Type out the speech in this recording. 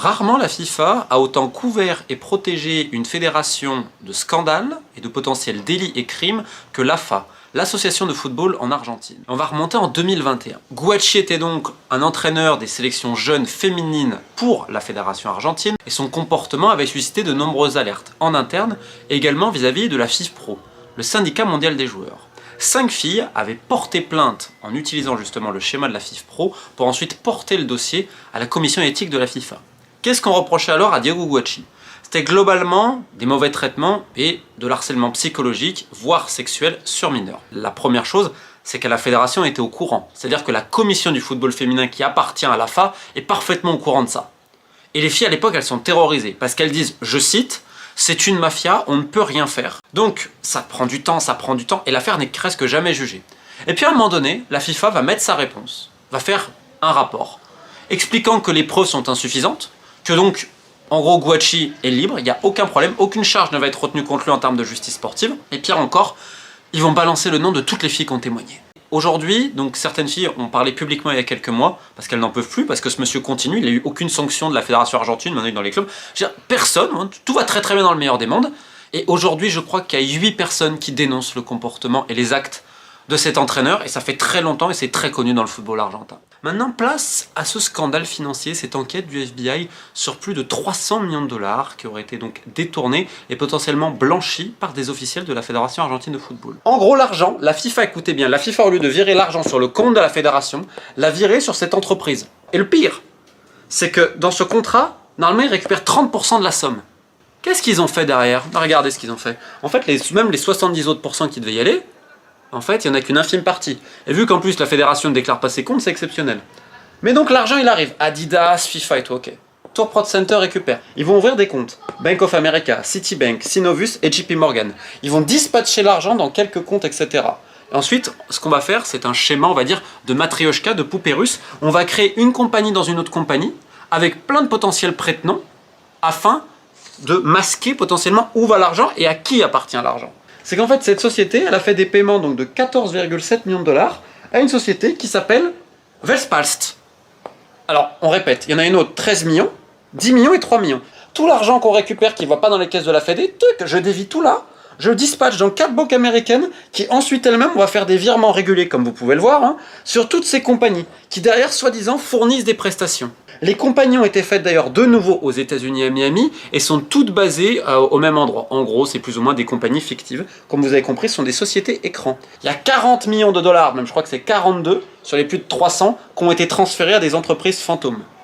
Rarement la FIFA a autant couvert et protégé une fédération de scandales et de potentiels délits et crimes que l'AFA, l'association de football en Argentine. On va remonter en 2021. Guachi était donc un entraîneur des sélections jeunes féminines pour la fédération argentine et son comportement avait suscité de nombreuses alertes en interne et également vis-à-vis de la FIFPro, le syndicat mondial des joueurs. 5 filles avaient porté plainte en utilisant justement le schéma de la FIFPro pour ensuite porter le dossier à la commission éthique de la FIFA. Qu'est-ce qu'on reprochait alors à Diego Guachi? C'était globalement des mauvais traitements et de l'harcèlement psychologique, voire sexuel sur mineurs. La première chose, c'est que la fédération était au courant. C'est-à-dire que la commission du football féminin qui appartient à l'AFA est parfaitement au courant de ça. Et les filles à l'époque, elles sont terrorisées parce qu'elles disent, je cite, « C'est une mafia, on ne peut rien faire ». Donc ça prend du temps, et l'affaire n'est presque jamais jugée. Et puis à un moment donné, la FIFA va mettre sa réponse, va faire un rapport, expliquant que les preuves sont insuffisantes, que donc, en gros, Guachi est libre, il n'y a aucun problème, aucune charge ne va être retenue contre lui en termes de justice sportive, et pire encore, ils vont balancer le nom de toutes les filles qui ont témoigné. Aujourd'hui, donc certaines filles ont parlé publiquement il y a quelques mois, parce qu'elles n'en peuvent plus, parce que ce monsieur continue, il n'a eu aucune sanction de la fédération argentine, maintenant il est dans les clubs. Je veux dire, personne, tout va très très bien dans le meilleur des mondes, et aujourd'hui je crois qu'il y a 8 personnes qui dénoncent le comportement et les actes de cet entraîneur, et ça fait très longtemps et c'est très connu dans le football argentin. Maintenant, place à ce scandale financier, cette enquête du FBI sur plus de 300 millions de dollars qui auraient été donc détournés et potentiellement blanchis par des officiels de la Fédération argentine de football. En gros, l'argent, la FIFA, écoutez bien, la FIFA, au lieu de virer l'argent sur le compte de la fédération, l'a viré sur cette entreprise. Et le pire, c'est que dans ce contrat, normalement, ils récupèrent 30% de la somme. Qu'est-ce qu'ils ont fait derrière? Regardez ce qu'ils ont fait. En fait, même les 70 autres pourcents qui devaient y aller, en fait, il n'y en a qu'une infime partie. Et vu qu'en plus la fédération ne déclare pas ses comptes, c'est exceptionnel. Mais donc l'argent, il arrive. Adidas, FIFA et tout, ok. Tour Prod Center récupère. Ils vont ouvrir des comptes. Bank of America, Citibank, Synovus et JP Morgan. Ils vont dispatcher l'argent dans quelques comptes, etc. Et ensuite, ce qu'on va faire, c'est un schéma, on va dire, de matrioshka, de poupée russe. On va créer une compagnie dans une autre compagnie, avec plein de potentiels prête-noms, afin de masquer potentiellement où va l'argent et à qui appartient l'argent. C'est qu'en fait, cette société, elle a fait des paiements donc, de 14,7 millions de dollars à une société qui s'appelle Velspalst. Alors, on répète, il y en a une autre, 13 millions, 10 millions et 3 millions. Tout l'argent qu'on récupère qui ne va pas dans les caisses de la Fédé, je dévie tout là, je dispatche dans 4 banques américaines qui ensuite elles-mêmes vont faire des virements réguliers, comme vous pouvez le voir, sur toutes ces compagnies qui derrière, soi-disant, fournissent des prestations. Les compagnies ont été faites d'ailleurs de nouveau aux États-Unis à Miami et sont toutes basées au même endroit. En gros, c'est plus ou moins des compagnies fictives. Comme vous avez compris, ce sont des sociétés écrans. Il y a 40 millions de dollars, même je crois que c'est 42, sur les plus de 300, qui ont été transférés à des entreprises fantômes.